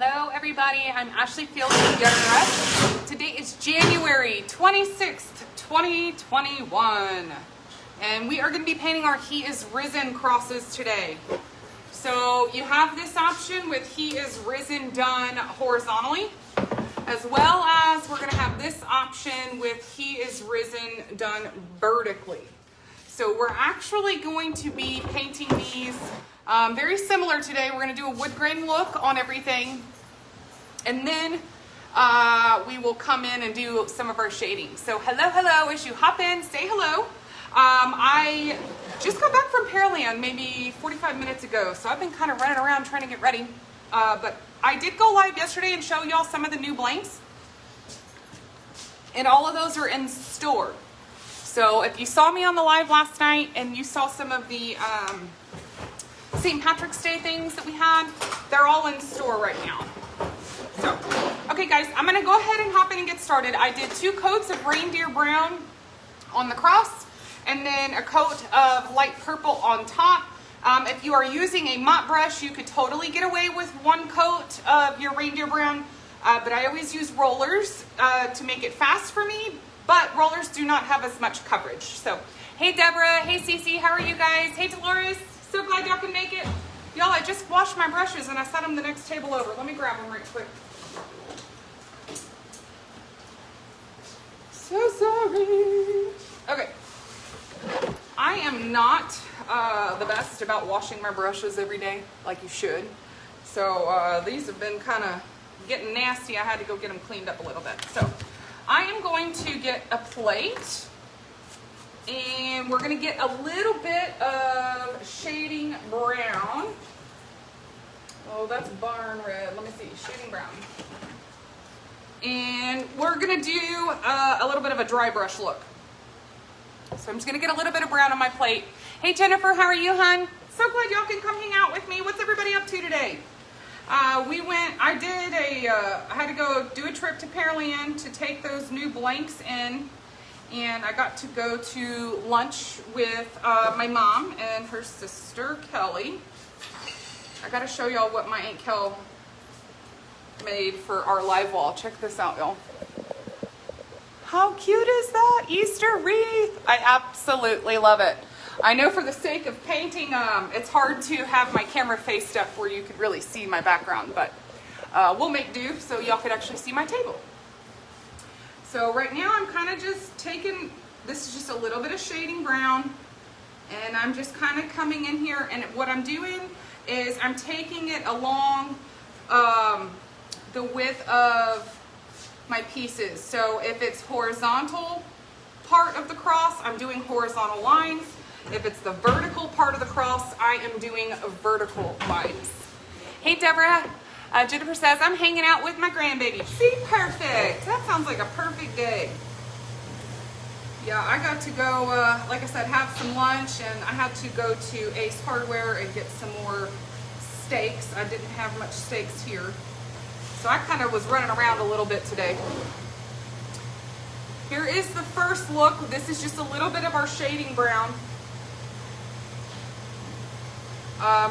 Hello everybody, I'm Ashley Fields with Decor. Today is January 26th, 2021. And we are going to be painting our He Is Risen crosses today. So you have this option with He Is Risen done horizontally, as well as we're going to have this option with He Is Risen done vertically. So we're actually going to be painting these very similar today. We're going to do a wood grain look on everything. And then we will come in and do some of our shading. So hello, as you hop in, say hello. I just got back from Pearland maybe 45 minutes ago. So I've been kind of running around trying to get ready. But I did go live yesterday and show y'all some of the new blanks. And all of those are in store. So if you saw me on the live last night and you saw some of the St. Patrick's Day things that we had, they're all in store right now. So, okay guys, I'm gonna go ahead and hop in and get started. I did 2 coats of reindeer brown on the cross and then a coat of light purple on top. If you are using a mop brush, you could totally get away with 1 coat of your reindeer brown, but I always use rollers to make it fast for me, but rollers do not have as much coverage. So, hey Deborah, hey Cece, how are you guys? Hey Dolores. So glad y'all can make it. Y'all, I just washed my brushes and I set them the next table over. Let me grab them right quick. So sorry. Okay. I am not the best about washing my brushes every day like you should. So these have been kind of getting nasty. I had to go get them cleaned up a little bit. So I am going to get a plate. And we're going to get a little bit of shading brown. Oh, that's barn red. Let me see. Shading brown. And we're going to do a little bit of a dry brush look. So I'm just going to get a little bit of brown on my plate. Hey, Jennifer, how are you, hon? So glad y'all can come hang out with me. What's everybody up to today? I had to go do a trip to Pearland to take those new blanks in. And I got to go to lunch with my mom and her sister, Kelly. I got to show y'all what my Aunt Kel made for our live wall. Check this out, y'all. How cute is that? Easter wreath. I absolutely love it. I know for the sake of painting, it's hard to have my camera faced up where you could really see my background, but we'll make do so y'all could actually see my table. So right now I'm kind of just taking, this is just a little bit of shading brown, and I'm just kind of coming in here, and what I'm doing is I'm taking it along the width of my pieces. So if it's horizontal part of the cross, I'm doing horizontal lines. If it's the vertical part of the cross, I am doing vertical lines. Hey Deborah. Jennifer says, I'm hanging out with my grandbaby. See, perfect. That sounds like a perfect day. Yeah, I got to go, like I said, have some lunch, and I had to go to Ace Hardware and get some more steaks. I didn't have much steaks here. So I kind of was running around a little bit today. Here is the first look. This is just a little bit of our shading brown.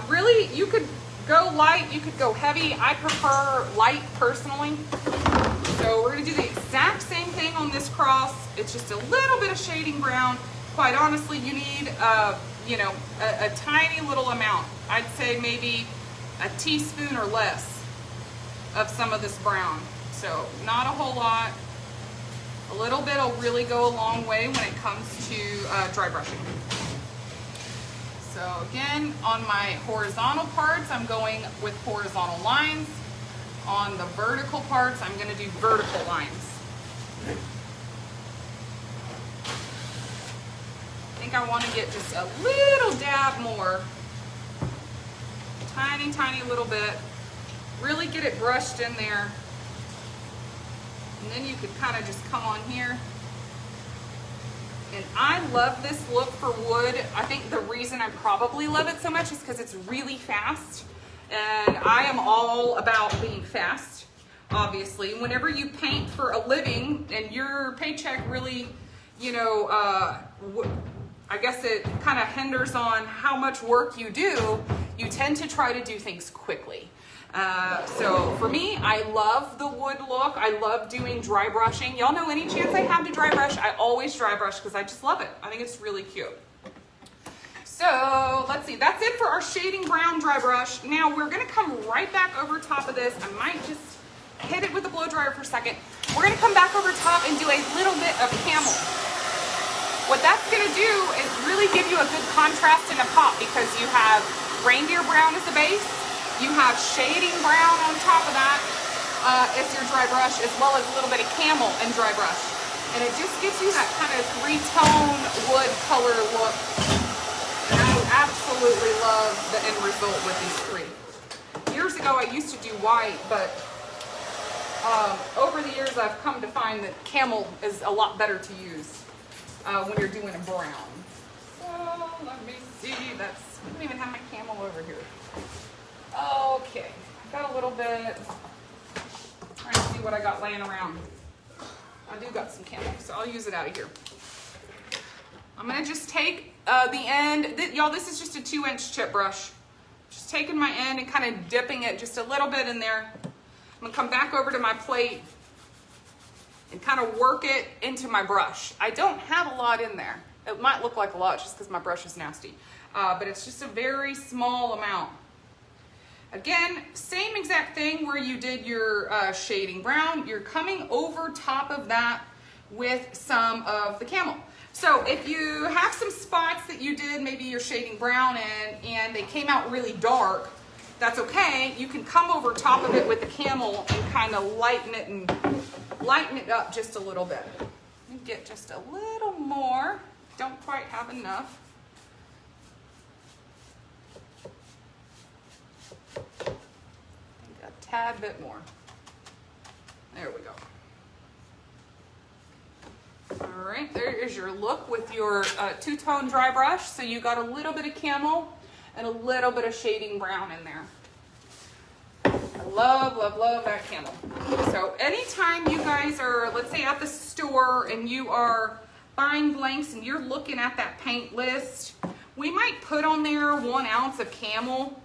Really, you could go light, you could go heavy. I prefer light personally. So we're gonna do the exact same thing on this cross. It's just a little bit of shading brown. Quite honestly, you need a tiny little amount. I'd say maybe a teaspoon or less of some of this brown. So not a whole lot. A little bit will really go a long way when it comes to dry brushing. So again, on my horizontal parts, I'm going with horizontal lines. On the vertical parts, I'm going to do vertical lines. I think I want to get just a little dab more. Tiny, tiny little bit. Really get it brushed in there. And then you could kind of just come on here. And I love this look for wood. I think the reason I probably love it so much is because it's really fast. And I am all about being fast, obviously. Whenever you paint for a living and your paycheck really, I guess it kind of hinders on how much work you do, you tend to try to do things quickly. So for me, I love the wood look. I love doing dry brushing. Y'all know any chance I have to dry brush, I always dry brush because I just love it. I think it's really cute. So let's see, that's it for our shading brown dry brush. Now we're gonna come right back over top of this. I might just hit it with a blow dryer for a second. We're gonna come back over top and do a little bit of camel. What that's gonna do is really give you a good contrast and a pop because you have reindeer brown as the base, you have shading brown on top of that as your dry brush, as well as a little bit of camel and dry brush. And it just gives you that kind of three-tone wood color look. And I absolutely love the end result with these three. Years ago I used to do white, but over the years I've come to find that camel is a lot better to use when you're doing a brown. So let me see, I don't even have my camel over here. Okay, got a little bit, trying to see what I got laying around. I do got some camel, so I'll use it out of here. I'm gonna just take the end, y'all, this is just a 2-inch chip brush. Just taking my end and kind of dipping it just a little bit in there. I'm gonna come back over to my plate and kind of work it into my brush. I don't have a lot in there. It might look like a lot just because my brush is nasty, but it's just a very small amount. Again, same exact thing where you did your shading brown. You're coming over top of that with some of the camel. So if you have some spots that you did maybe your shading brown in and they came out really dark, that's okay. You can come over top of it with the camel and kind of lighten it up just a little bit. And get just a little more. Don't quite have enough. A tad bit more. There we go. All right, there is your look with your two-tone dry brush. So you got a little bit of camel and a little bit of shading brown in there. I love, love, love that camel. So anytime you guys are, let's say at the store and you are buying blanks and you're looking at that paint list, we might put on there 1 ounce of camel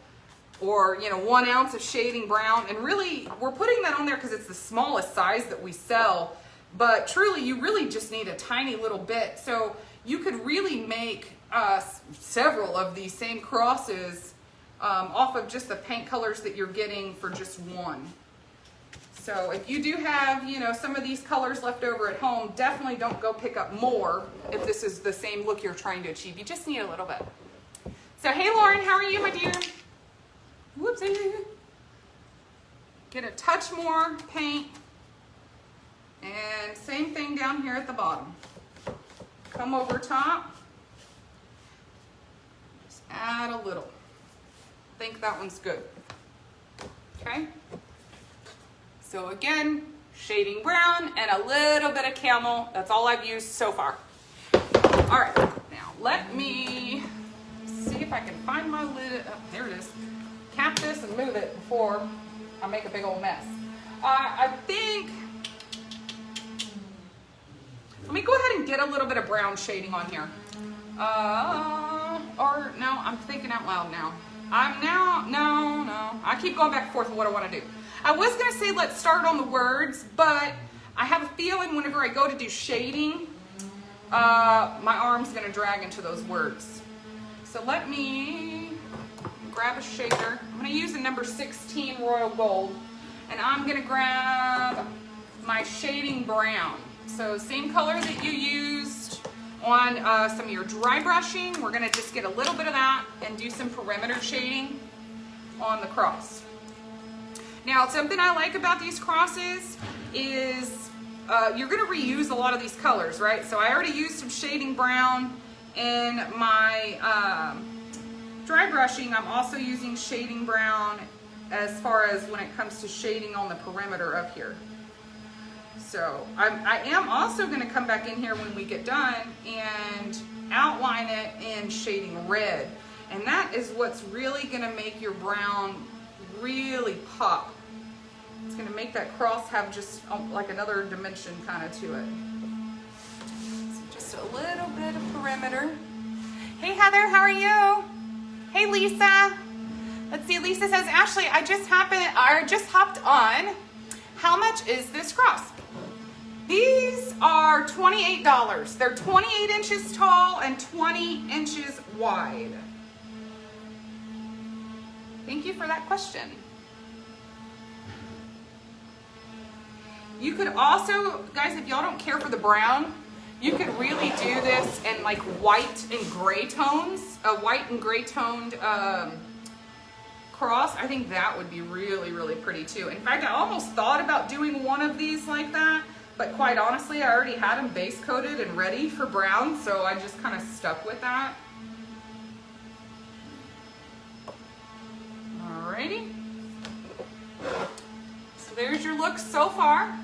or 1 ounce of shading brown, and really we're putting that on there because it's the smallest size that we sell, but truly you really just need a tiny little bit. So you could really make several of these same crosses off of just the paint colors that you're getting for just one. So if you do have some of these colors left over at home, definitely don't go pick up more if this is the same look you're trying to achieve. You just need a little bit. So hey Lauren, how are you, my dear? Whoopsie. Get a touch more paint. And same thing down here at the bottom. Come over top. Just add a little. I think that one's good. Okay. So again, shading brown and a little bit of camel. That's all I've used so far. All right. Now let me see if I can find my lid. Oh, there it is. Cap this and move it before I make a big old mess. I think, let me go ahead and get a little bit of brown shading on here. Or no, I'm thinking out loud now. No. I keep going back and forth with what I want to do. I was going to say let's start on the words, but I have a feeling whenever I go to do shading, my arm's going to drag into those words. So let me grab a shaker. I'm going to use a number 16 Royal Gold, and I'm going to grab my shading brown. So same color that you used on some of your dry brushing, we're going to just get a little bit of that and do some perimeter shading on the cross. Now, something I like about these crosses is you're going to reuse a lot of these colors, right? So I already used some shading brown in my dry brushing. I'm also using shading brown as far as when it comes to shading on the perimeter up here. So I am also going to come back in here when we get done and outline it in shading red. And that is what's really going to make your brown really pop. It's going to make that cross have just like another dimension kind of to it. So just a little bit of perimeter. Hey Heather, how are you? Hey Lisa. Let's see, Lisa says, Ashley, I just hopped on. How much is this cross? These are $28. They're 28 inches tall and 20 inches wide. Thank you for that question. You could also, guys, if y'all don't care for the brown, you could really do this in like white and gray tones, a white and gray toned cross. I think that would be really, really pretty too. In fact, I almost thought about doing one of these like that, but quite honestly, I already had them base coated and ready for brown, so I just kind of stuck with that. Alrighty. So there's your look so far.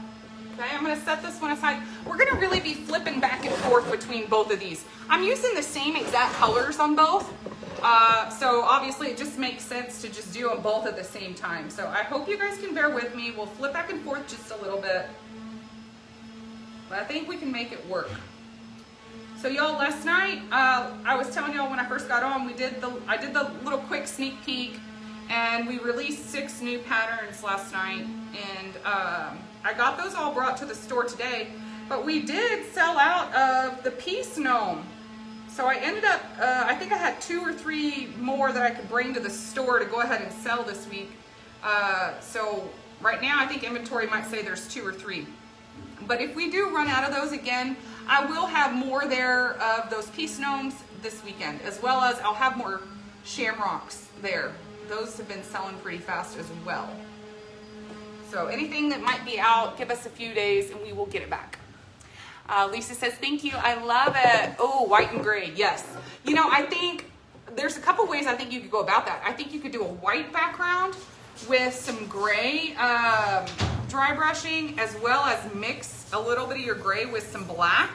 Okay, I'm going to set this one aside. We're going to really be flipping back and forth between both of these. I'm using the same exact colors on both. So obviously it just makes sense to just do them both at the same time. So I hope you guys can bear with me. We'll flip back and forth just a little bit. But I think we can make it work. So y'all, last night, I was telling y'all when I first got on, I did the little quick sneak peek, and we released 6 new patterns last night. And I got those all brought to the store today, but we did sell out of the Peace Gnome. So I ended up, I think I had 2 or 3 more that I could bring to the store to go ahead and sell this week. So right now I think inventory might say there's 2 or 3. But if we do run out of those again, I will have more there of those Peace Gnomes this weekend, as well as I'll have more shamrocks there. Those have been selling pretty fast as well. So anything that might be out, give us a few days and we will get it back. Lisa says, thank you, I love it. Oh, white and gray, yes. You know, I think there's a couple ways I think you could go about that. I think you could do a white background with some gray dry brushing, as well as mix a little bit of your gray with some black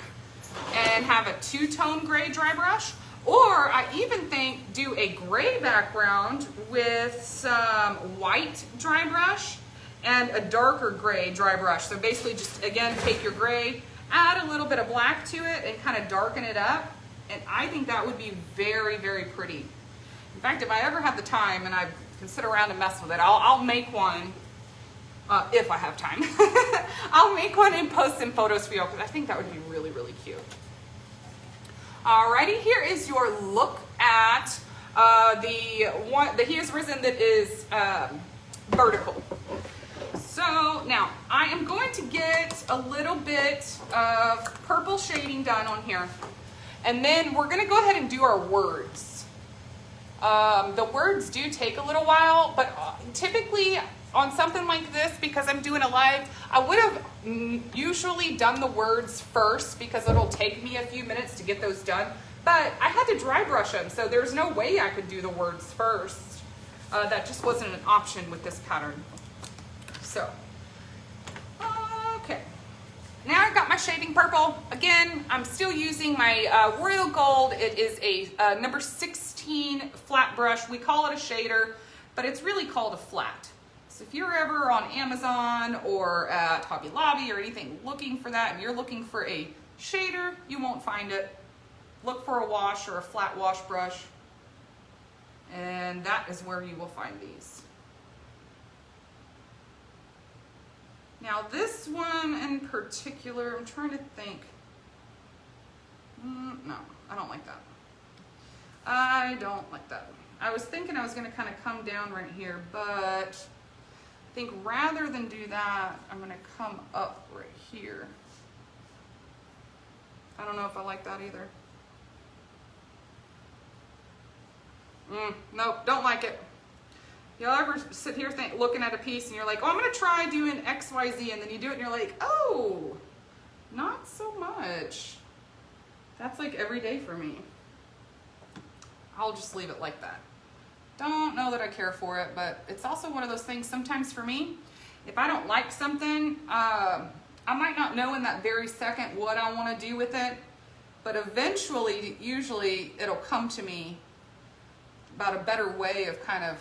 and have a 2-tone gray dry brush. Or I even think do a gray background with some white dry brush and a darker gray dry brush. So basically just, again, take your gray, add a little bit of black to it and kind of darken it up. And I think that would be very, very pretty. In fact, if I ever have the time and I can sit around and mess with it, I'll make one, if I have time. I'll make one and post some photos for you because I think that would be really, really cute. Alrighty, here is your look at the He Is Risen that is vertical. So now I am going to get a little bit of purple shading done on here, and then we're going to go ahead and do our words. The words do take a little while, but typically on something like this, because I'm doing a live, I would have usually done the words first because it'll take me a few minutes to get those done, but I had to dry brush them, so there's no way I could do the words first. That just wasn't an option with this pattern. So, okay. Now I've got my shading purple. Again, I'm still using my Royal Gold. It is a number 16 flat brush. We call it a shader, but it's really called a flat. So if you're ever on Amazon or at Hobby Lobby or anything looking for that, and you're looking for a shader, you won't find it. Look for a wash or a flat wash brush, and that is where you will find these. Now this one in particular, I'm trying to think. No, I don't like that. I don't like that. I was thinking I was going to kind of come down right here, but I think rather than do that, I'm going to come up right here. I don't know if I like that either. Nope, don't like it. Y'all ever sit here looking at a piece and you're like, oh, I'm going to try doing X, Y, Z, and then you do it and you're like, oh, not so much. That's like every day for me. I'll just leave it like that. Don't know that I care for it, but it's also one of those things sometimes for me, if I don't like something, I might not know in that very second what I want to do with it, but eventually, usually it'll come to me about a better way of kind of,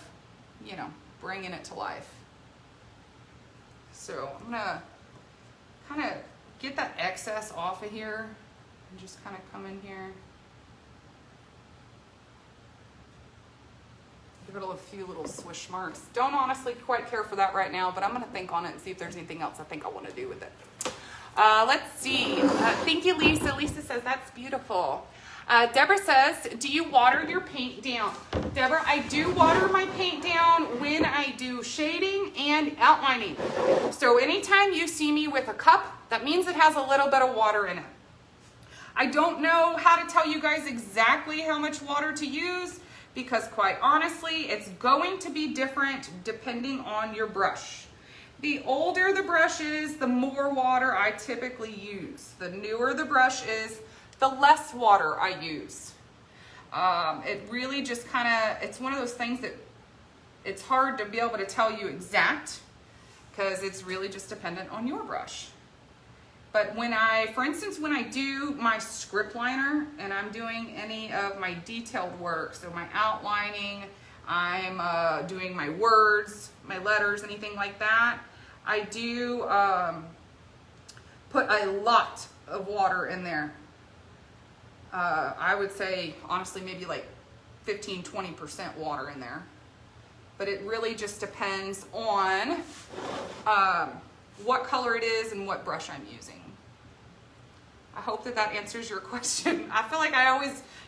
you know, bringing it to life. So I'm gonna kind of get that excess off of here and just kind of come in here. Give it a few little swish marks. Don't honestly quite care for that right now, but I'm gonna think on it and see if there's anything else I think I wanna do with it. Let's see. Thank you, Lisa. Lisa says, that's beautiful. Deborah says, do you water your paint down? Deborah, I do water my paint down when I do shading and outlining. So anytime you see me with a cup, that means it has a little bit of water in it. I don't know how to tell you guys exactly how much water to use because quite honestly, it's going to be different depending on your brush. The older the brush is, the more water I typically use. The newer the brush is, the less water I use. It really just kind of, it's one of those things that it's hard to be able to tell you exact because it's really just dependent on your brush. But when for instance, when I do my script liner and I'm doing any of my detailed work, so my outlining, I'm doing my words, my letters, anything like that, I do put a lot of water in there. I would say, honestly, maybe like 15–20% water in there. But it really just depends on what color it is and what brush I'm using. I hope that that answers your question. I feel like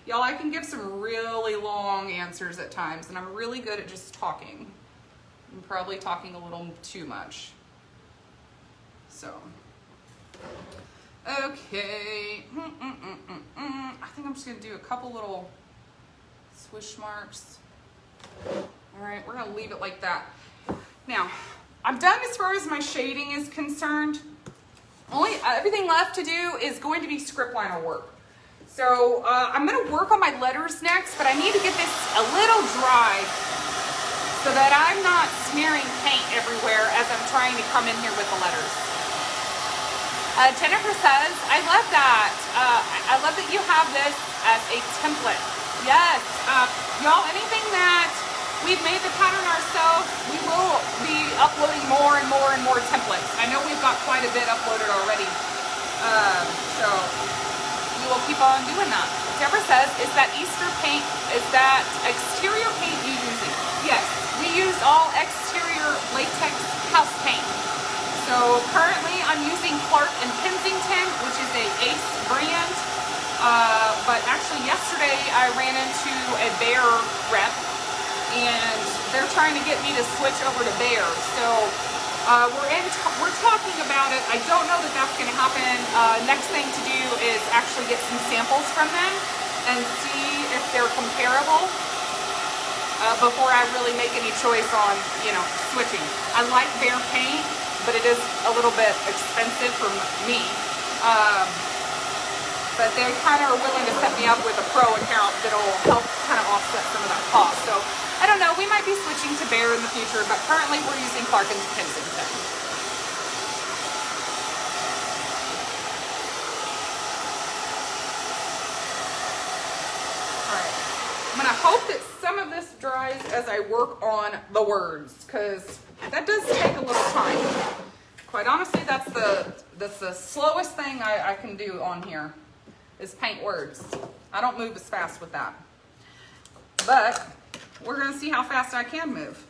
y'all, I can give some really long answers at times, and I'm really good at just talking. I'm probably talking a little too much. So, okay. I think I'm just gonna do a couple little swish marks. All right, we're gonna leave it like that. Now, I'm done as far as my shading is concerned. Everything left to do is going to be script liner work. So I'm gonna work on my letters next, but I need to get this a little dry so that I'm not smearing paint everywhere as I'm trying to come in here with the letters. Jennifer says, I love that. I love that you have this as a template. Yes, y'all, anything that we've made the pattern ourselves, we will be uploading more and more and more templates. I know we've got quite a bit uploaded already. So we will keep on doing that. Deborah says, is that Easter paint, is that exterior paint you using? Yes, we use all exterior latex house paint. So currently I'm using Clark and Kensington, which is a Ace brand. But actually yesterday I ran into a Behr rep and they're trying to get me to switch over to Behr. So we're talking about it. I don't know that that's going to happen. Next thing to do is actually get some samples from them and see if they're comparable before I really make any choice on, switching. I like Behr paint, but it is a little bit expensive for me. But they kind of are willing to set me up with a pro account that'll help kind of offset some of that cost. So I don't know, we might be switching to Behr in the future, but currently we're using Clark and Kensington. All right, I'm gonna hope that some of this dries as I work on the words, because that does take a little time. Quite honestly, that's the slowest thing I can do on here is paint words. I don't move as fast with that. But we're gonna see how fast I can move.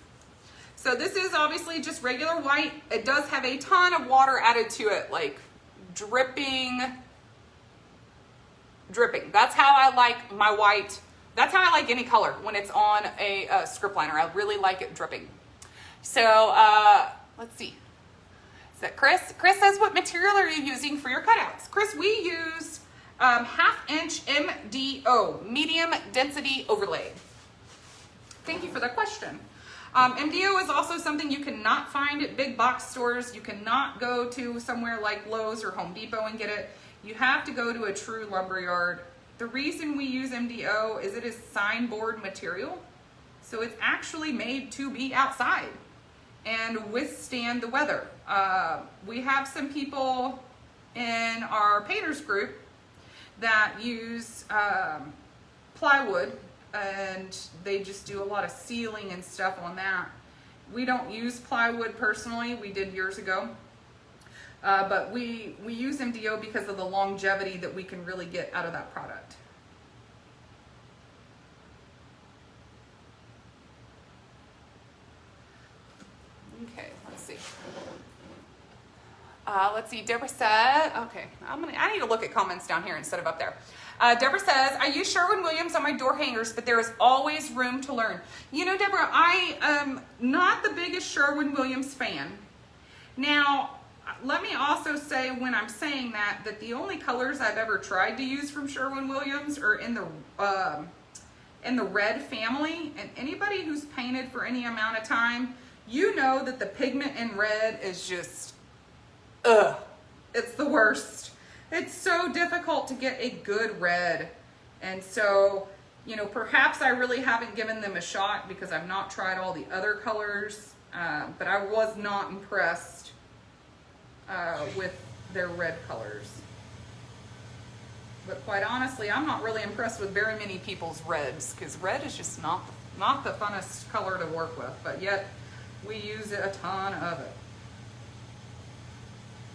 So this is obviously just regular white. It does have a ton of water added to it, like dripping. That's how I like my white. That's how I like any color when it's on a script liner. I really like it dripping. So let's see. Is that Chris? Chris says, what material are you using for your cutouts? Chris, we use 1/2" MDO, medium density overlay. Thank you for the question. MDO is also something you cannot find at big box stores. You cannot go to somewhere like Lowe's or Home Depot and get it. You have to go to a true lumber yard. The reason we use MDO is it is signboard material. So it's actually made to be outside and withstand the weather. We have some people in our painters group that use plywood, and they just do a lot of sealing and stuff on that. We don't use plywood personally. We did years ago. But we use MDO because of the longevity that we can really get out of that product. Let's see, Deborah said, okay, I need to look at comments down here instead of up there. Deborah says, I use Sherwin-Williams on my door hangers, but there is always room to learn. You know, Deborah, I am not the biggest Sherwin-Williams fan. Now, let me also say when I'm saying that the only colors I've ever tried to use from Sherwin-Williams are in the red family. And anybody who's painted for any amount of time, you know that the pigment in red is just, it's the worst. It's so difficult to get a good red. And so, you know, perhaps I really haven't given them a shot because I've not tried all the other colors, but I was not impressed with their red colors. But quite honestly, I'm not really impressed with very many people's reds because red is just not the funnest color to work with, but yet we use a ton of it.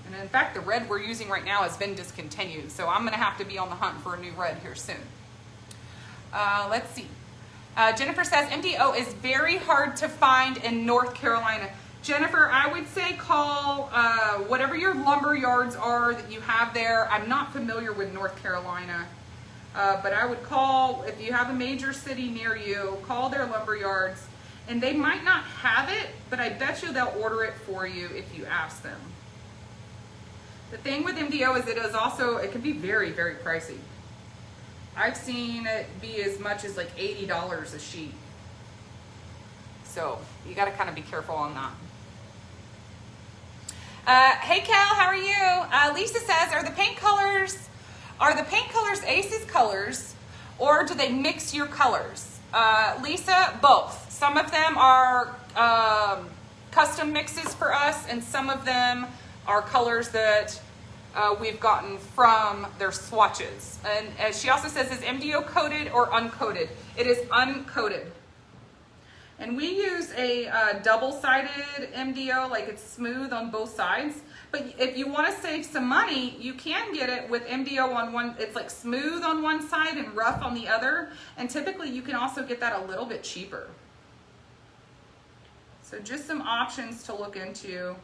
And in fact, the red we're using right now has been discontinued, so I'm going to have to be on the hunt for a new red here soon. Let's see. Jennifer says, MDO is very hard to find in North Carolina. Jennifer, I would say call whatever your lumber yards are that you have there. I'm not familiar with North Carolina, but I would call, if you have a major city near you, call their lumber yards. And they might not have it, but I bet you they'll order it for you if you ask them. The thing with MDO is it can be very, very pricey. I've seen it be as much as like $80 a sheet. So you got to kind of be careful on that. Hey Cal, how are you? Lisa says, are the paint colors Ace's colors, or do they mix your colors? Lisa, both. Some of them are custom mixes for us, and some of them are colors that we've gotten from their swatches. And as she also says, is MDO coated or uncoated? It is uncoated. And we use a double-sided MDO, like it's smooth on both sides. But if you want to save some money, you can get it with MDO on one. It's like smooth on one side and rough on the other. And typically you can also get that a little bit cheaper. So just some options to look into.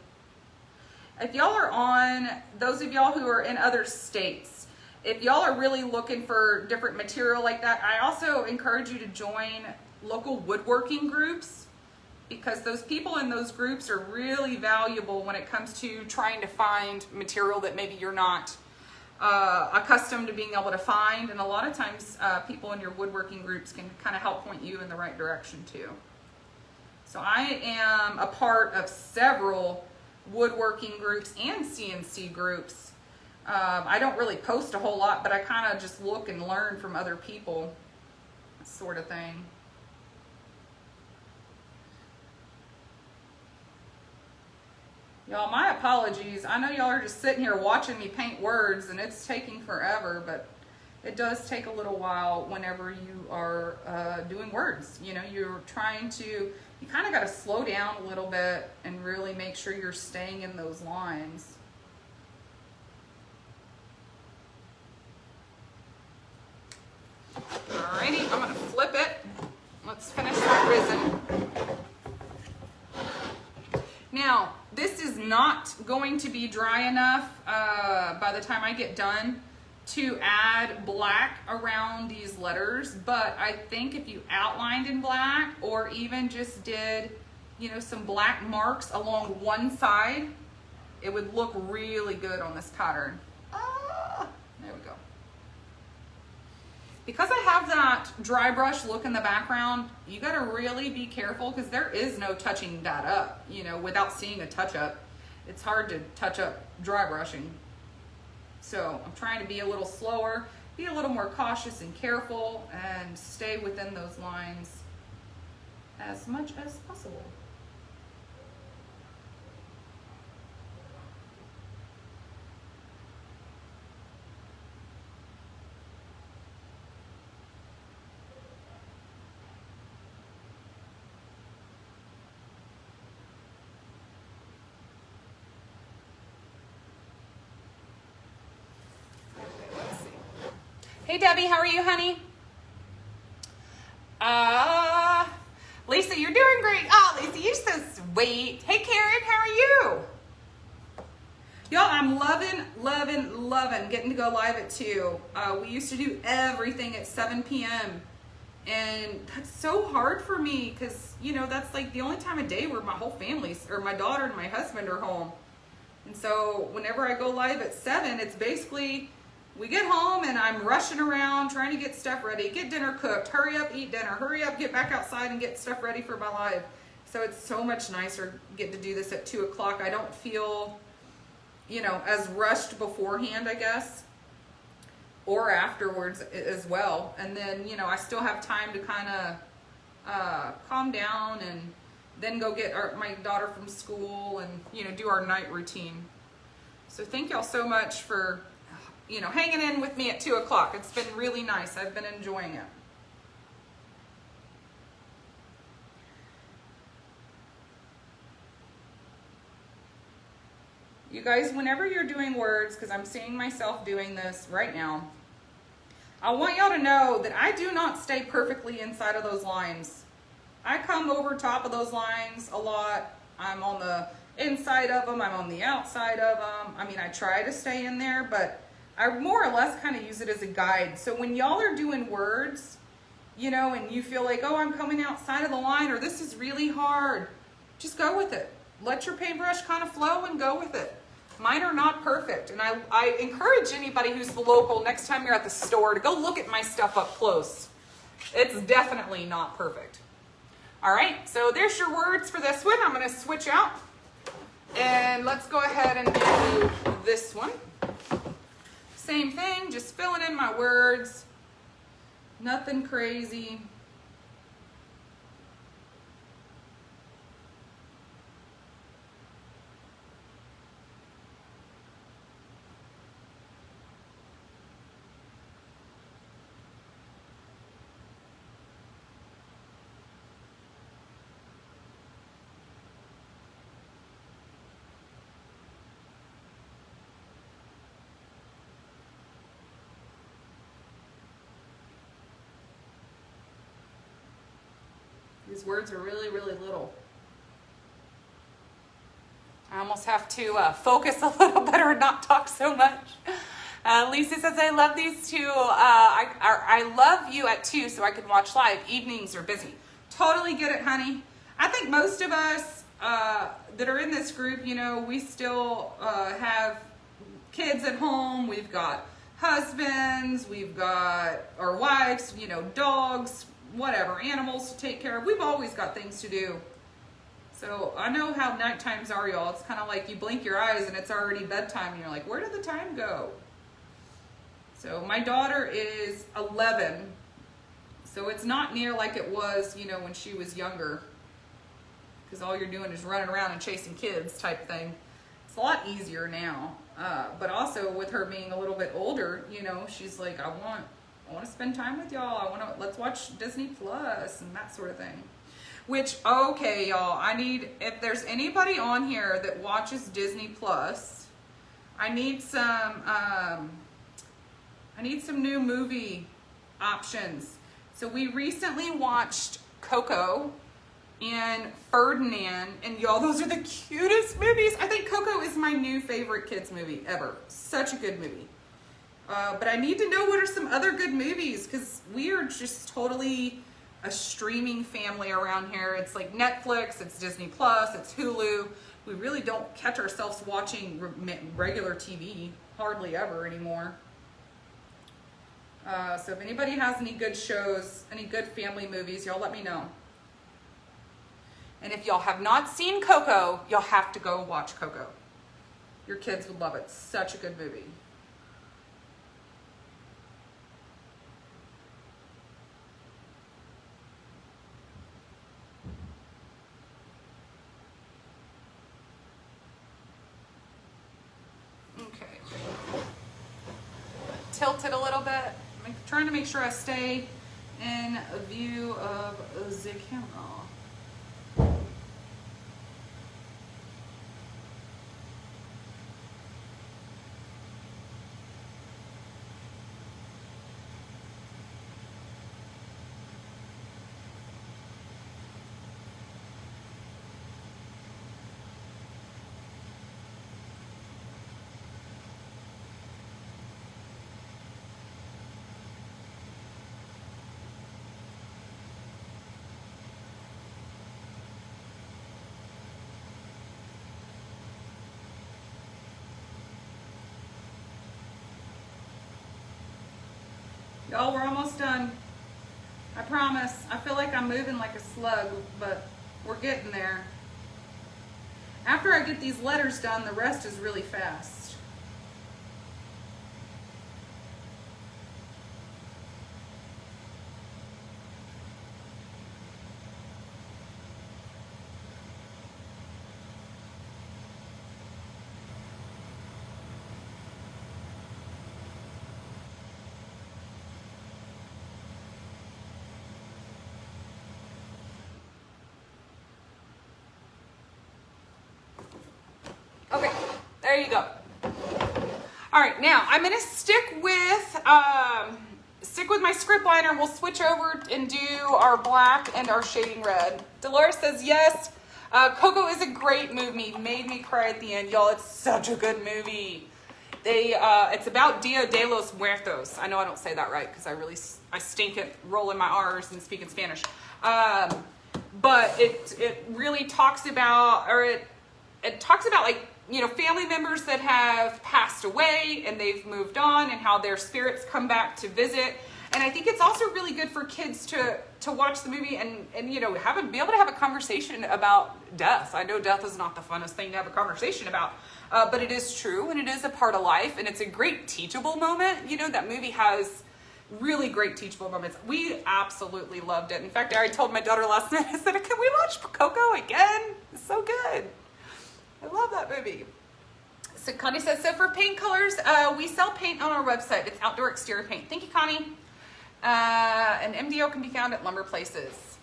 If y'all are on, those of y'all who are in other states, if y'all are really looking for different material like that, I also encourage you to join local woodworking groups, because those people in those groups are really valuable when it comes to trying to find material that maybe you're not accustomed to being able to find. And a lot of times people in your woodworking groups can kind of help point you in the right direction too. So I am a part of several woodworking groups and CNC groups. I don't really post a whole lot, but I kind of just look and learn from other people, sort of thing. Y'all, my apologies. I know y'all are just sitting here watching me paint words and it's taking forever, but it does take a little while whenever you are doing words. You know, you're trying to, you kind of got to slow down a little bit and really make sure you're staying in those lines. Alrighty, I'm going to flip it. Let's finish that resin. Now, this is not going to be dry enough by the time I get done to add black around these letters, but I think if you outlined in black or even just did, you know, some black marks along one side, it would look really good on this pattern. There we go. Because I have that dry brush look in the background, you got to really be careful because there is no touching that up, you know, without seeing a touch up. It's hard to touch up dry brushing. So I'm trying to be a little slower, be a little more cautious and careful, and stay within those lines as much as possible. Hey Debbie, how are you, honey? Lisa, you're doing great. Oh, Lisa, you're so sweet. Hey Karen, how are you? Y'all, I'm loving getting to go live at 2. We used to do everything at 7 p.m. And that's so hard for me because, you know, that's like the only time of day where my whole family's, or my daughter and my husband are home. And so whenever I go live at 7, it's basically we get home and I'm rushing around trying to get stuff ready, get dinner cooked, hurry up, eat dinner, hurry up, get back outside and get stuff ready for my live. So it's so much nicer get to do this at 2 o'clock. I don't feel, you know, as rushed beforehand, I guess, or afterwards as well. And then, you know, I still have time to kind of calm down and then go get my daughter from school and, you know, do our night routine. So thank y'all so much for, you know, hanging in with me at 2 o'clock. It's been really nice. I've been enjoying it. You guys, whenever you're doing words, because I'm seeing myself doing this right now, I want y'all to know that I do not stay perfectly inside of those lines. I come over top of those lines a lot. I'm on the inside of them. I'm on the outside of them. I mean, I try to stay in there, but I more or less kind of use it as a guide. So when y'all are doing words, you know, and you feel like, oh, I'm coming outside of the line, or this is really hard, just go with it. Let your paintbrush kind of flow and go with it. Mine are not perfect, and I encourage anybody who's local, next time you're at the store, to go look at my stuff up close. It's definitely not perfect. All right, so there's your words for this one. I'm going to switch out, and let's go ahead and do this one. Same thing, just filling in my words. Nothing crazy. These words are really, really little. I almost have to focus a little better and not talk so much. Lisa says, I love these two. I love you at 2 so I can watch live. Evenings are busy. Totally get it, honey. I think most of us that are in this group, you know, we still have kids at home. We've got husbands. We've got our wives, you know, dogs, whatever, animals to take care of. We've always got things to do. So I know how night times are, y'all. It's kind of like you blink your eyes and it's already bedtime and you're like, where did the time go? So my daughter is 11. So it's not near like it was, you know, when she was younger. Because all you're doing is running around and chasing kids type thing. It's a lot easier now. But also with her being a little bit older, you know, she's like, I want to spend time with y'all. Let's watch Disney Plus and that sort of thing. Which, okay, y'all, if there's anybody on here that watches Disney Plus, I need some new movie options. So we recently watched Coco and Ferdinand, and y'all, those are the cutest movies. I think Coco is my new favorite kids movie ever. Such a good movie. But I need to know what are some other good movies, because we are just totally a streaming family around here. It's like Netflix, it's Disney Plus, it's Hulu. We really don't catch ourselves watching regular TV hardly ever anymore. So if anybody has any good shows, any good family movies, y'all let me know. And if y'all have not seen Coco, y'all have to go watch Coco. Your kids would love it. Such a good movie. Tilt it a little bit. I'm trying to make sure I stay in a view of the camera. Y'all, we're almost done. I promise. I feel like I'm moving like a slug, but we're getting there. After I get these letters done, the rest is really fast. Okay, there you go. All right, now I'm gonna stick with my script liner. We'll switch over and do our black and our shading red. Dolores says yes. Coco is a great movie. Made me cry at the end, y'all. It's such a good movie. It's about Dia de los Muertos. I know I don't say that right because I stink at rolling my R's and speaking Spanish. But it really talks about, or it talks about, like, you know, family members that have passed away and they've moved on and how their spirits come back to visit. And I think it's also really good for kids to watch the movie and you know, be able to have a conversation about death. I know death is not the funnest thing to have a conversation about, but it is true and it is a part of life and it's a great teachable moment. You know, that movie has really great teachable moments. We absolutely loved it. In fact, I told my daughter last night, I said, can we watch Coco again? It's so good. I love that movie. So Connie says, so for paint colors, we sell paint on our website. It's outdoor exterior paint. Thank you, Connie. And MDO can be found at lumber places.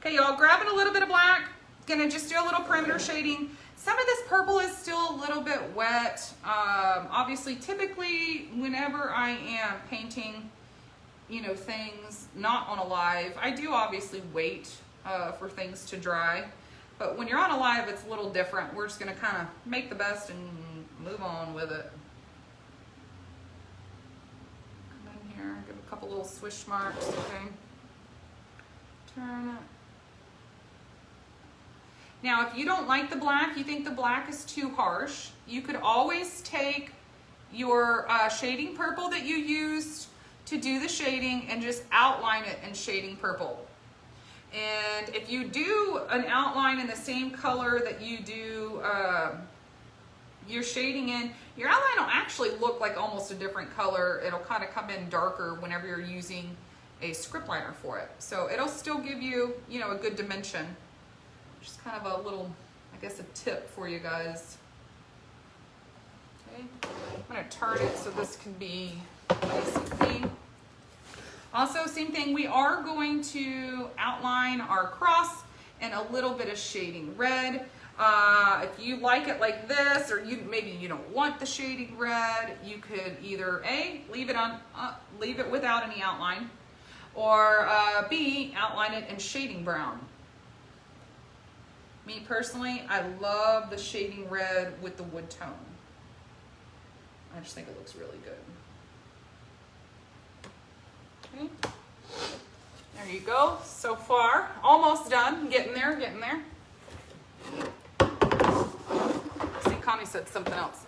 Okay, y'all, grabbing a little bit of black. Gonna just do a little perimeter shading. Some of this purple is still a little bit wet. Obviously, typically, whenever I am painting, you know, things not on a live, I do obviously wait for things to dry. But when you're on a live, it's a little different. We're just gonna kind of make the best and move on with it. Come in here, give a couple little swish marks, okay? Turn it. Now, if you don't like the black, you think the black is too harsh, you could always take your shading purple that you used to do the shading and just outline it in shading purple. And if you do an outline in the same color that you do your shading in, your outline will actually look like almost a different color. It'll kind of come in darker whenever you're using a script liner for it. So it'll still give you, you know, a good dimension. Just kind of a little, I guess, a tip for you guys. Okay, I'm gonna turn it so this can be nice and clean. Also, same thing, we are going to outline our cross and a little bit of shading red. If you like it like this, or maybe you don't want the shading red, you could either A, leave it without any outline, or B, outline it in shading brown. Me personally, I love the shading red with the wood tone. I just think it looks really good. Okay. There you go. So far, almost done. Getting there, getting there. See, Connie said something else.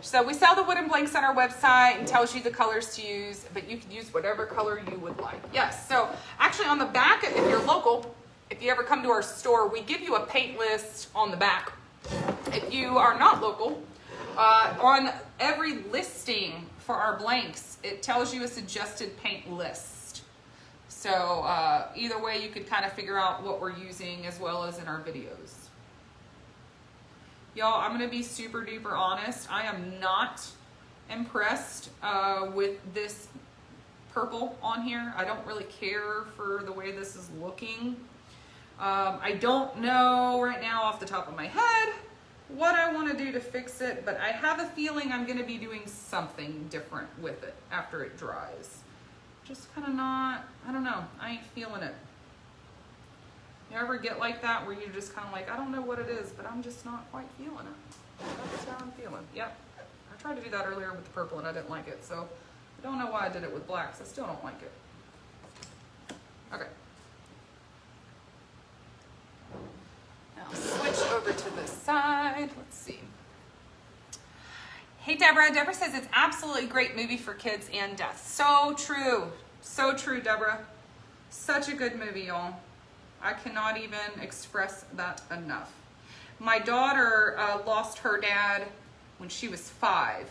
So we sell the wooden blanks on our website and tells you the colors to use, but you can use whatever color you would like. Yes, so actually on the back, if you're local, if you ever come to our store, we give you a paint list on the back. If you are not local, on every listing for our blanks, it tells you a suggested paint list. So either way, you could kind of figure out what we're using as well as in our videos. Y'all, I'm gonna be super duper honest. I am not impressed with this purple on here. I don't really care for the way this is looking. I don't know right now off the top of my head what I want to do to fix it, but I have a feeling I'm going to be doing something different with it after it dries. Just kind of not, I don't know, I ain't feeling it. You ever get like that where you're just kind of like, I don't know what it is, but I'm just not quite feeling it. That's how I'm feeling. Yep. I tried to do that earlier with the purple and I didn't like it, so I don't know why I did it with blacks. I still don't like it. Okay. Now switch over to this side. Let's see. Hey Deb, Deborah. Deborah says it's absolutely a great movie for kids and death. So true. So true, Deborah. Such a good movie, y'all. I cannot even express that enough. My daughter lost her dad when she was 5.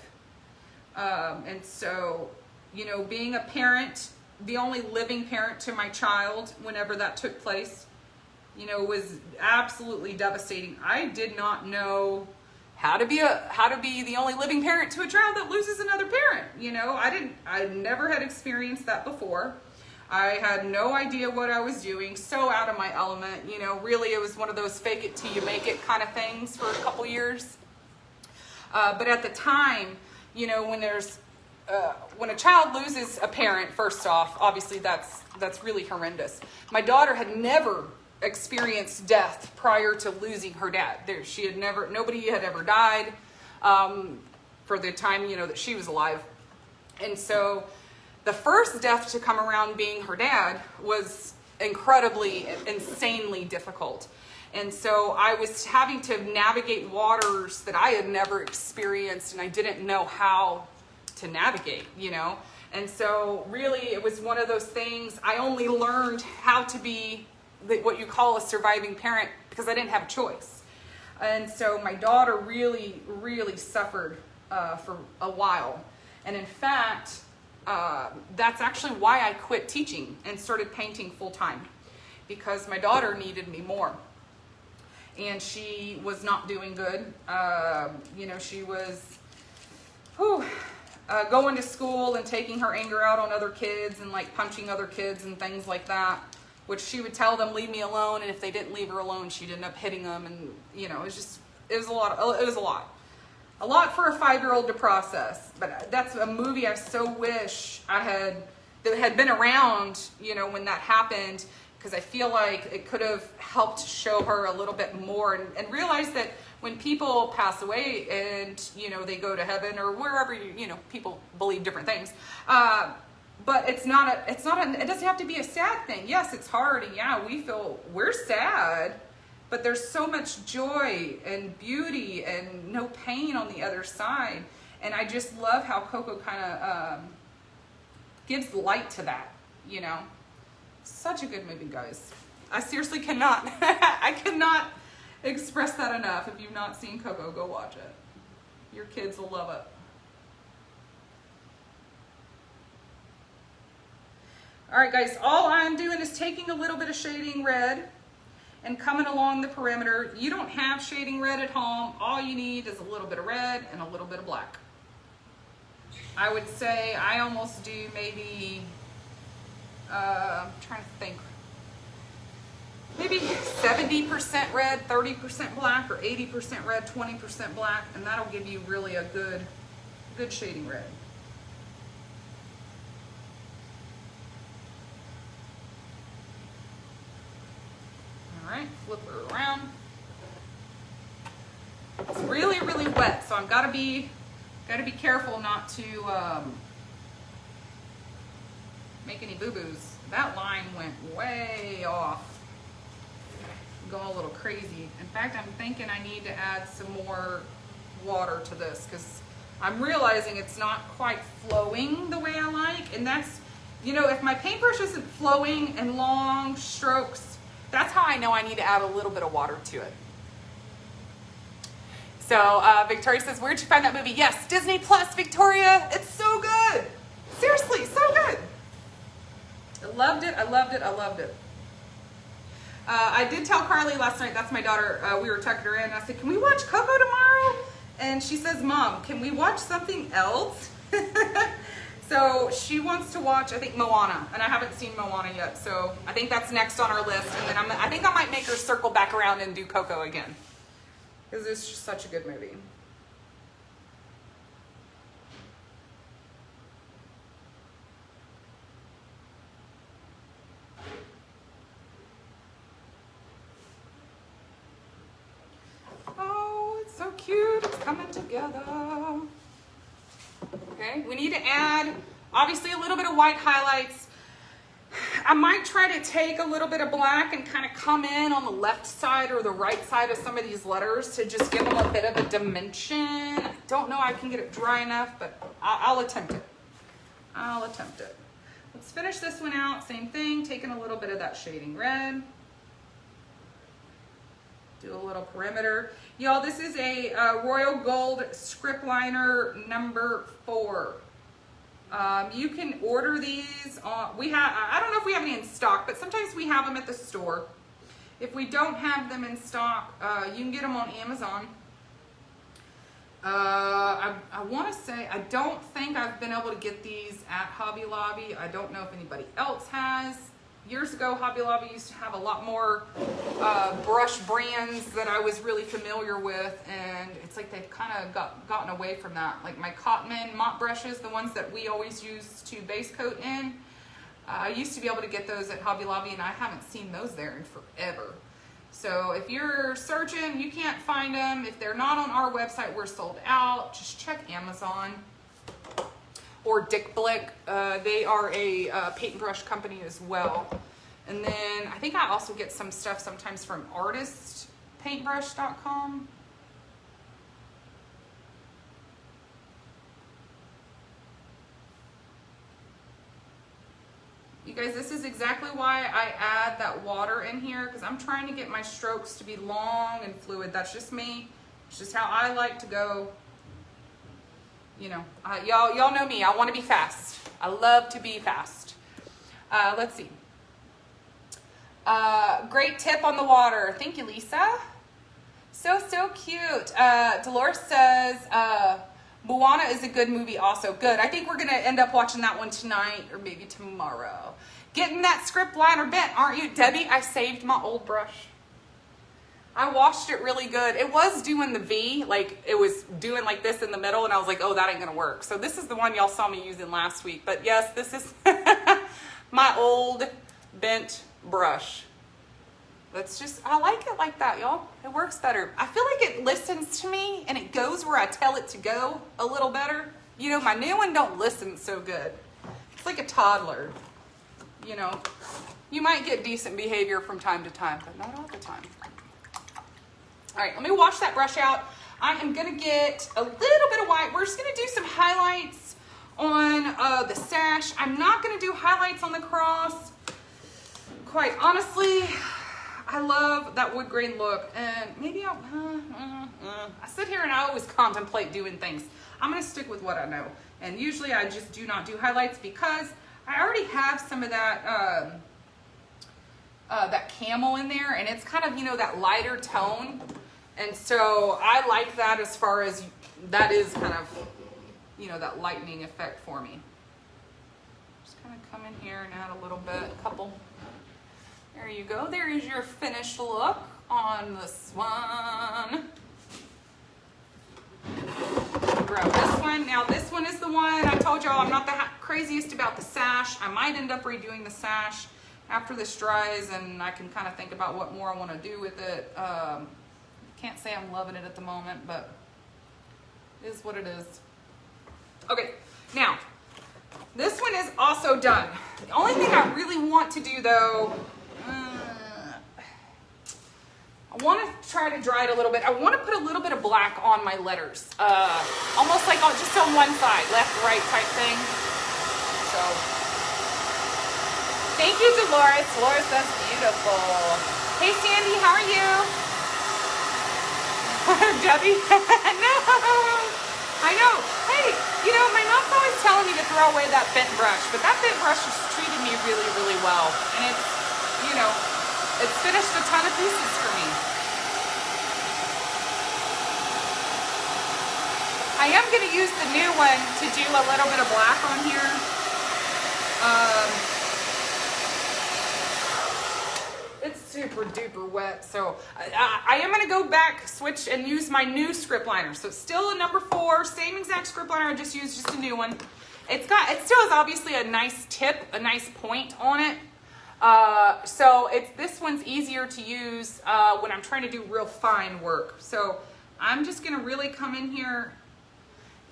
And so, you know, being a parent, the only living parent to my child whenever that took place, you know, was absolutely devastating. I did not know how to be the only living parent to a child that loses another parent. You know, I never had experienced that before. I had no idea what I was doing, so out of my element. You know, really it was one of those fake it till you make it kind of things for a couple years. But at the time, you know, when a child loses a parent, first off, obviously that's really horrendous. My daughter had never experienced death prior to losing her dad. Nobody had ever died for the time, you know, that she was alive. And so the first death to come around being her dad was insanely difficult. And so I was having to navigate waters that I had never experienced, and I didn't know how to navigate, you know. And so really it was one of those things. I only learned how to be what you call a surviving parent because I didn't have a choice. And so my daughter really, really suffered for a while. And in fact, that's actually why I quit teaching and started painting full time, because my daughter needed me more. And she was not doing good. You know, she was going to school and taking her anger out on other kids and like punching other kids and things like that, which she would tell them, leave me alone. And if they didn't leave her alone, she'd end up hitting them. And, you know, it was a lot. A lot for a 5-year-old to process. But that's a movie I so wish that had been around, you know, when that happened, because I feel like it could have helped show her a little bit more and realize that when people pass away and, you know, they go to heaven or wherever, you know, people believe different things. But it doesn't have to be a sad thing. Yes, it's hard. And yeah, we're sad, but there's so much joy and beauty and no pain on the other side. And I just love how Coco kind of gives light to that, you know. Such a good movie, guys. I seriously cannot, I cannot express that enough. If you've not seen Coco, go watch it. Your kids will love it. All right, guys, all I'm doing is taking a little bit of shading red and coming along the perimeter. You don't have shading red at home. All you need is a little bit of red and a little bit of black. I would say I almost do maybe, I'm trying to think, maybe 70% red, 30% black, or 80% red, 20% black, and that'll give you really a good shading red. All right, flip her around. It's really, really wet, so I've got to be careful not to make any boo-boos. That line went way off. I'm going a little crazy. In fact, I'm thinking I need to add some more water to this because I'm realizing it's not quite flowing the way I like. And that's, you know, if my paintbrush isn't flowing in long strokes, that's how I know I need to add a little bit of water to it. So Victoria says, where'd you find that movie? Yes, Disney Plus, Victoria. It's so good. Seriously, so good. I loved it. I loved it. I loved it. I did tell Carly last night, that's my daughter, we were tucking her in. I said, can we watch Coco tomorrow? And she says, Mom, can we watch something else? So she wants to watch, I think, Moana. And I haven't seen Moana yet. So I think that's next on our list. And then I think I might make her circle back around and do Coco again, because it's just such a good movie. Oh, it's so cute. It's coming together. Okay, we need to add, obviously, a little bit of white highlights. I might try to take a little bit of black and kind of come in on the left side or the right side of some of these letters to just give them a bit of a dimension. I don't know I can get it dry enough, but I'll attempt it. I'll attempt it. Let's finish this one out. Same thing, taking a little bit of that shading red. Do a little perimeter. Y'all, this is a Royal Gold script liner number 4. You can order these on, I don't know if we have any in stock, but sometimes we have them at the store. If we don't have them in stock, you can get them on Amazon. I want to say, I don't think I've been able to get these at Hobby Lobby. I don't know if anybody else has. Years ago, Hobby Lobby used to have a lot more brush brands that I was really familiar with, and it's like they've kind of gotten away from that. Like my Cotman mop brushes, the ones that we always use to base coat in, I used to be able to get those at Hobby Lobby, and I haven't seen those there in forever. So if you're searching, you can't find them. If they're not on our website, we're sold out. Just check Amazon. Or Dick Blick. They are a paint brush company as well. And then I think I also get some stuff sometimes from artistpaintbrush.com. You guys, this is exactly why I add that water in here, because I'm trying to get my strokes to be long and fluid. That's just me. It's just how I like to go. You know, y'all know me. I want to be fast. I love to be fast. Let's see. Great tip on the water. Thank you, Lisa. So cute. Dolores says, Moana is a good movie also. Good. I think we're going to end up watching that one tonight or maybe tomorrow. Getting that script liner bent, aren't you? Debbie, I saved my old brush. I washed it really good. It was doing the V, like it was doing like this in the middle, and I was like, oh, that ain't gonna work. So this is the one y'all saw me using last week. But yes, this is my old bent brush. That's just, I like it like that, y'all. It works better. I feel like it listens to me and it goes where I tell it to go a little better. You know, my new one don't listen so good. It's like a toddler, you know. You might get decent behavior from time to time, but not all the time. All right, let me wash that brush out. I am gonna get a little bit of white. We're just gonna do some highlights on the sash. I'm not gonna do highlights on the cross. Quite honestly, I love that wood grain look, and maybe I sit here and I always contemplate doing things. I'm gonna stick with what I know. And usually I just do not do highlights because I already have some of that, that camel in there, and it's kind of, you know, that lighter tone. And so I like that as far as that is kind of, you know, that lightening effect for me. Just kind of come in here and add a little bit, a couple. There you go. There is your finished look on this one. Grab this one. Now this one is the one I told y'all I'm not the craziest about the sash. I might end up redoing the sash after this dries, and I can kind of think about what more I want to do with it. Can't say I'm loving it at the moment, but it is what it is. Okay, now this one is also done. The only thing I really want to do though, I want to try to dry it a little bit. I want to put a little bit of black on my letters, almost like just on one side, left, right type thing. So, thank you, Dolores. Dolores, that's beautiful. Hey, Sandy, how are you? Debbie? No, I know. Hey, you know, my mom's always telling me to throw away that bent brush, but that bent brush has treated me really, really well. And it's, you know, it's finished a ton of pieces for me. I am going to use the new one to do a little bit of black on here. It's super duper wet, so I am going to go back, switch, and use my new script liner. So it's still a number 4, same exact script liner. I just used just a new one. It still has obviously a nice tip, a nice point on it. So this one's easier to use when I'm trying to do real fine work. So I'm just going to really come in here,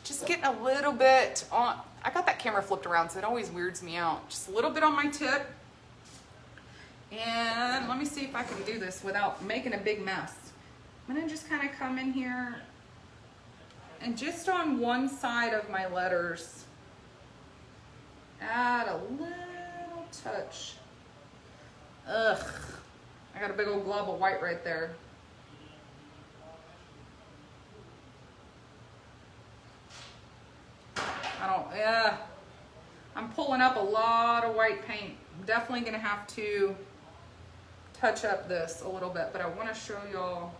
just get a little bit on. I got that camera flipped around, so it always weirds me out. Just a little bit on my tip. And let me see if I can do this without making a big mess. I'm gonna just kind of come in here and just on one side of my letters, add a little touch. Ugh, I got a big old glob of white right there. I'm pulling up a lot of white paint. I'm definitely gonna have to touch up this a little bit, but I wanna show y'all.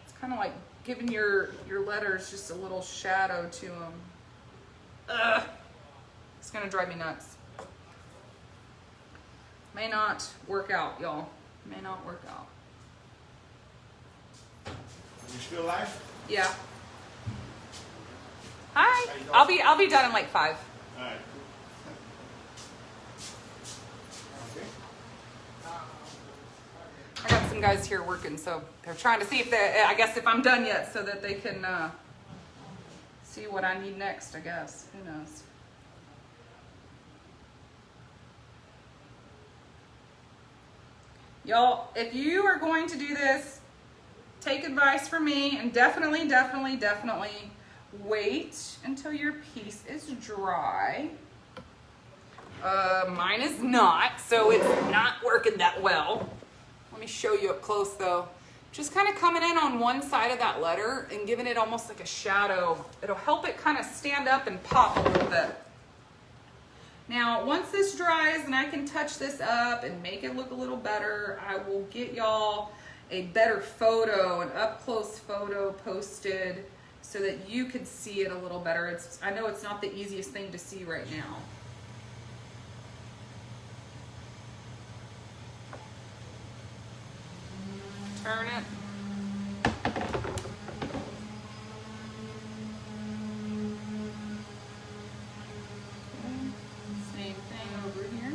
It's kind of like giving your letters just a little shadow to them. Ugh, it's gonna drive me nuts. May not work out, y'all. May not work out. You still live? Yeah. Hi. I'll be done in like 5. All right. Okay. I got some guys here working, so they're trying to see if I guess if I'm done yet, so that they can see what I need next. I guess. Who knows? Y'all, if you are going to do this, take advice from me and definitely wait until your piece is dry. Mine is not, so it's not working that well. Let me show you up close though. Just kind of coming in on one side of that letter and giving it almost like a shadow. It'll help it kind of stand up and pop a little bit. Now, once this dries and I can touch this up and make it look a little better, I will get y'all a better photo, an up-close photo posted so that you could see it a little better. I know it's not the easiest thing to see right now. Turn it. Same thing over here.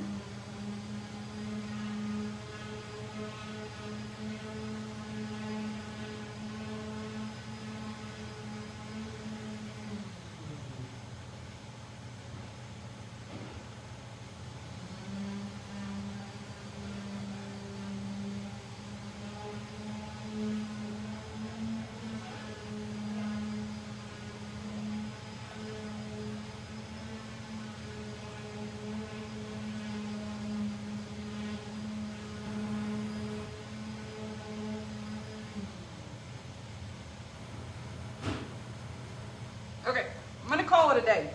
Okay, I'm gonna call it a day.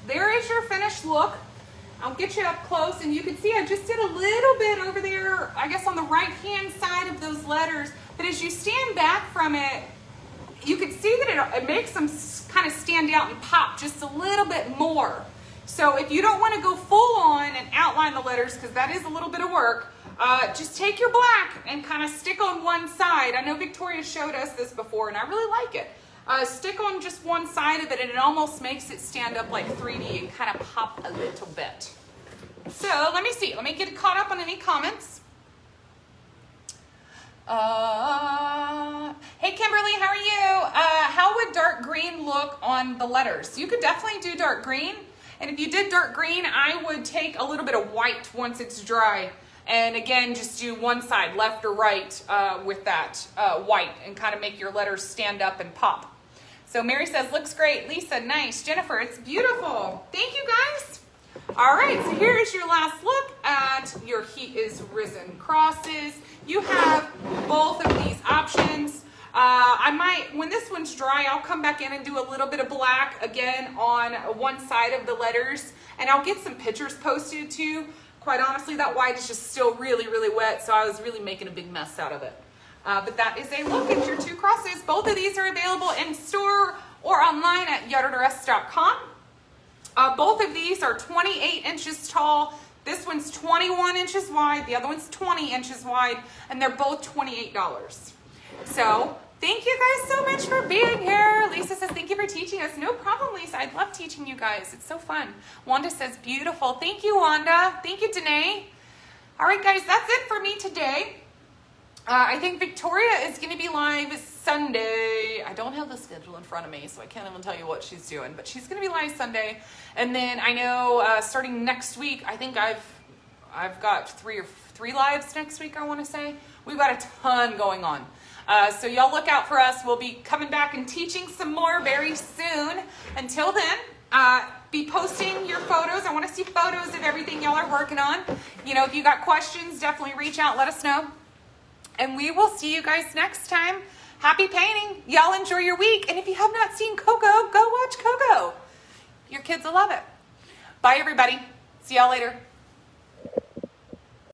There is your finished look. I'll get you up close and you can see I just did a little bit over there, I guess on the right hand side of those letters, but as you stand back from it, you can see that it makes them kind of stand out and pop just a little bit more. So if you don't want to go full on and outline the letters, because that is a little bit of work, just take your black and kind of stick on one side. I know Victoria showed us this before and I really like it. Stick on just one side of it and it almost makes it stand up like 3D and kind of pop a little bit. So let me see. Let me get caught up on any comments. Hey Kimberly, how are you? How would dark green look on the letters? You could definitely do dark green. And if you did dark green, I would take a little bit of white once it's dry. And again, just do one side, left or right, with that white and kind of make your letters stand up and pop. So Mary says, looks great. Lisa, nice. Jennifer, it's beautiful. Thank you guys. All right, so here is your last look at your Heat is Risen crosses. You have both of these options. I might, when this one's dry, I'll come back in and do a little bit of black again on one side of the letters. And I'll get some pictures posted too. Quite honestly, that white is just still really, really wet, so I was really making a big mess out of it. But that is a look at your two crosses. Both of these are available in store or online at yardordress.com. Both of these are 28 inches tall. This one's 21 inches wide. The other one's 20 inches wide, and they're both $28. So thank you guys so much for being here. Lisa says, thank you for teaching us. No problem, Lisa. I love teaching you guys. It's so fun. Wanda says, beautiful. Thank you, Wanda. Thank you, Danae. All right, guys, that's it for me today. I think Victoria is going to be live Sunday. I don't have the schedule in front of me, so I can't even tell you what she's doing, but she's going to be live Sunday. And then I know starting next week, I think I've got three lives next week, I want to say. We've got a ton going on. So y'all look out for us. We'll be coming back and teaching some more very soon. Until then, be posting your photos. I want to see photos of everything y'all are working on. You know, if you got questions, definitely reach out, let us know. And we will see you guys next time. Happy painting. Y'all enjoy your week. And if you have not seen Coco, go watch Coco. Your kids will love it. Bye, everybody. See y'all later.